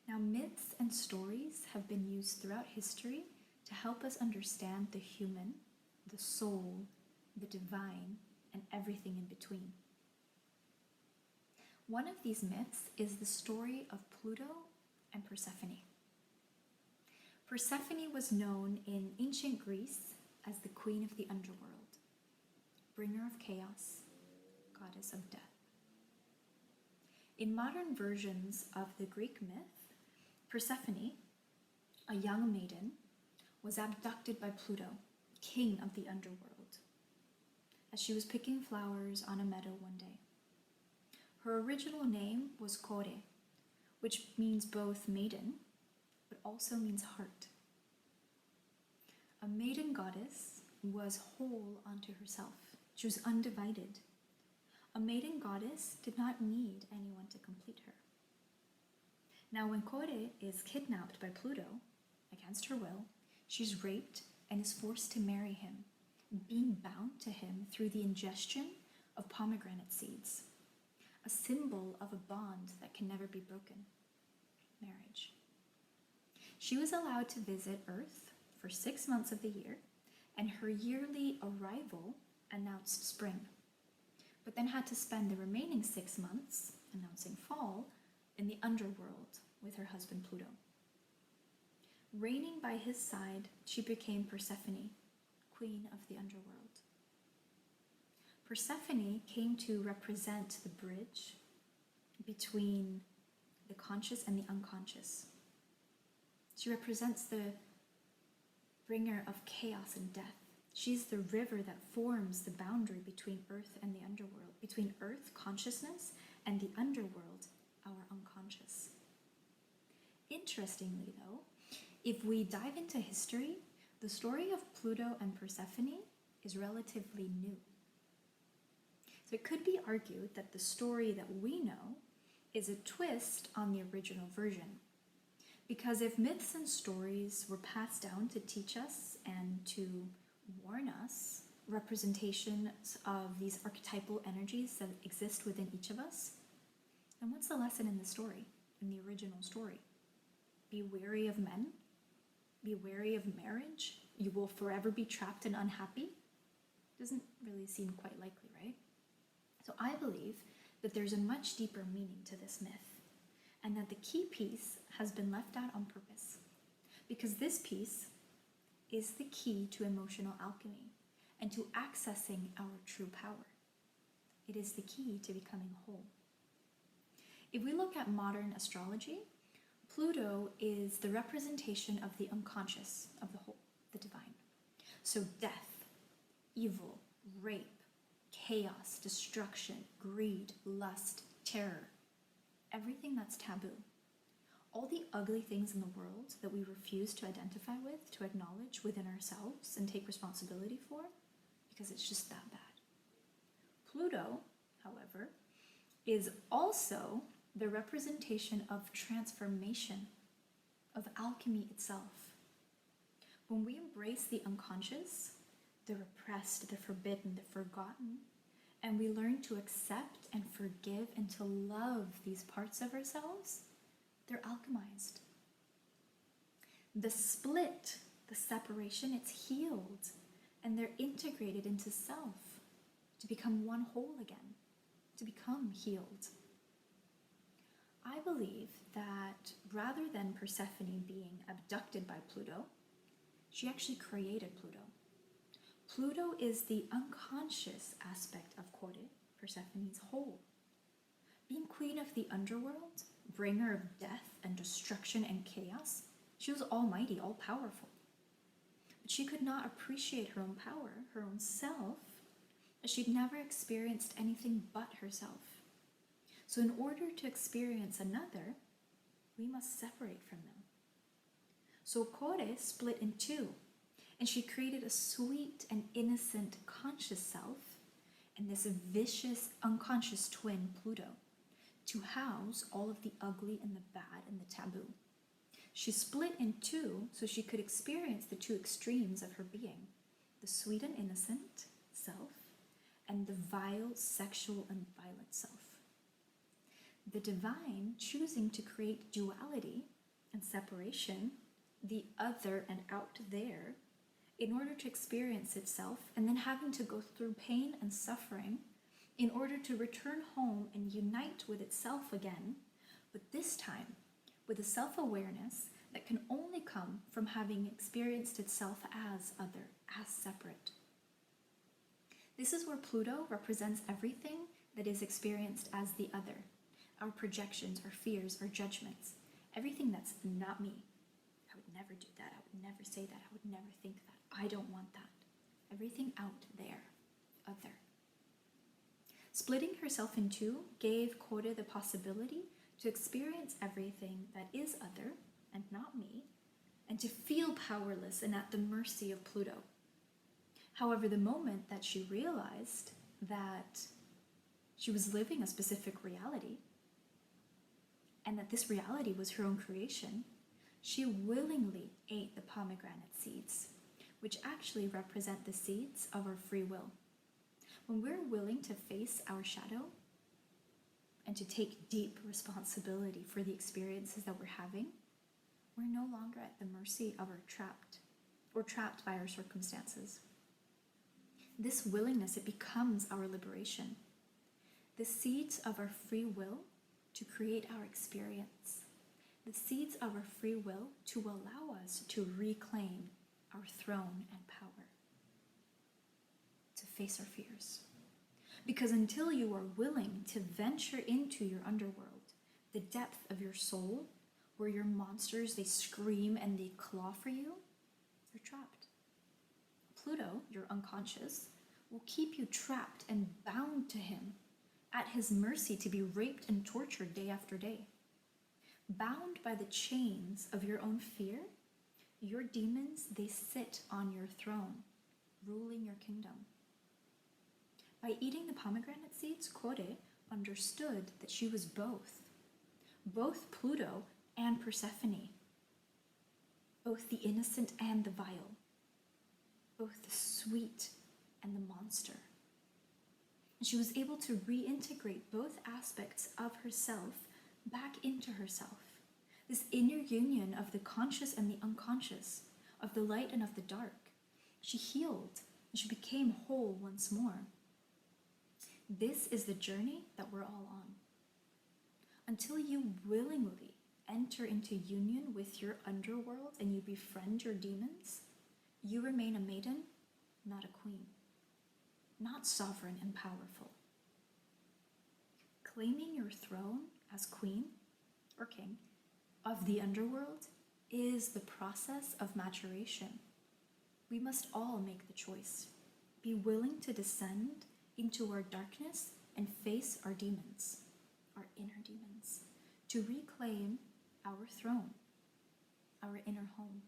Now, myths and stories have been used throughout history to help us understand the human, the soul, the divine, and everything in between. One of these myths is the story of Pluto and Persephone. Persephone was known in ancient Greece as the queen of the underworld, bringer of chaos, goddess of death. In modern versions of the Greek myth, Persephone, a young maiden, was abducted by Pluto, king of the underworld, as she was picking flowers on a meadow one day. Her original name was Kore, which means both maiden, but also means heart. A maiden goddess was whole unto herself. She was undivided. A maiden goddess did not need anyone to complete her. Now, when Kore is kidnapped by Pluto, against her will, she's raped and is forced to marry him, being bound to him through the ingestion of pomegranate seeds, a symbol of a bond that can never be broken, marriage. She was allowed to visit Earth for 6 months of the year, and her yearly arrival announced spring, but then had to spend the remaining 6 months, announcing fall, in the underworld with her husband Pluto. Reigning by his side, she became Persephone, queen of the underworld. Persephone came to represent the bridge between the conscious and the unconscious. She represents the bringer of chaos and death. She's the river that forms the boundary between Earth and the underworld, between Earth, consciousness, and the underworld, our unconscious. Interestingly, though, if we dive into history, the story of Pluto and Persephone is relatively new. So it could be argued that the story that we know is a twist on the original version. Because if myths and stories were passed down to teach us and to warn us representations of these archetypal energies that exist within each of us, then what's the lesson in the story, in the original story? Be wary of men, be wary of marriage, you will forever be trapped and unhappy? Doesn't really seem quite likely, right? So I believe that there's a much deeper meaning to this myth, and that the key piece has been left out on purpose, because this piece is the key to emotional alchemy and to accessing our true power. It is the key to becoming whole. If we look at modern astrology, Pluto is the representation of the unconscious, of the whole, the divine. So death, evil, rape, chaos, destruction, greed, lust, terror, everything that's taboo. All the ugly things in the world that we refuse to identify with, to acknowledge within ourselves and take responsibility for, because it's just that bad. Pluto, however, is also the representation of transformation, of alchemy itself. When we embrace the unconscious, the repressed, the forbidden, the forgotten, and we learn to accept and forgive and to love these parts of ourselves, they're alchemized. The split, the separation, it's healed, and they're integrated into self to become one whole again, to become healed. I believe that rather than Persephone being abducted by Pluto, she actually created Pluto. Pluto is the unconscious aspect of Kore, Persephone's whole. Being queen of the underworld, bringer of death and destruction and chaos, she was almighty, all-powerful. But she could not appreciate her own power, her own self, as she'd never experienced anything but herself. So in order to experience another, we must separate from them. So Kore split in two, and she created a sweet and innocent conscious self and this vicious unconscious twin, Pluto, to house all of the ugly and the bad and the taboo. She split in two so she could experience the two extremes of her being, the sweet and innocent self and the vile, sexual, and violent self. The divine choosing to create duality and separation, the other and out there, in order to experience itself, and then having to go through pain and suffering in order to return home and unite with itself again, but this time with a self-awareness that can only come from having experienced itself as other, as separate. This is where Pluto represents everything that is experienced as the other, our projections, our fears, our judgments, everything that's not me. I would never do that. I would never say that. I would never think that. I don't want that. Everything out there, other. Splitting herself in two gave Kore the possibility to experience everything that is other and not me, and to feel powerless and at the mercy of Pluto. However, the moment that she realized that she was living a specific reality, and that this reality was her own creation, she willingly ate the pomegranate seeds, which actually represent the seeds of our free will. When we're willing to face our shadow and to take deep responsibility for the experiences that we're having, we're no longer at the mercy of our trapped by our circumstances. This willingness, it becomes our liberation. The seeds of our free will to create our experience. The seeds of our free will to allow us to reclaim our throne and power. To face our fears. Because until you are willing to venture into your underworld, the depth of your soul, where your monsters, they scream and they claw for you, you're trapped. Pluto, your unconscious, will keep you trapped and bound to him, at his mercy to be raped and tortured day after day. Bound by the chains of your own fear, your demons, they sit on your throne, ruling your kingdom. By eating the pomegranate seeds, Kore understood that she was both Pluto and Persephone, both the innocent and the vile, both the sweet and the monster. And she was able to reintegrate both aspects of herself back into herself. This inner union of the conscious and the unconscious, of the light and of the dark. She healed and she became whole once more. This is the journey that we're all on. Until you willingly enter into union with your underworld and you befriend your demons, you remain a maiden, not a queen, not sovereign and powerful. Claiming your throne as queen or king of the underworld is the process of maturation. We must all make the choice. Be willing to descend into our darkness and face our demons, our inner demons, to reclaim our throne, our inner home.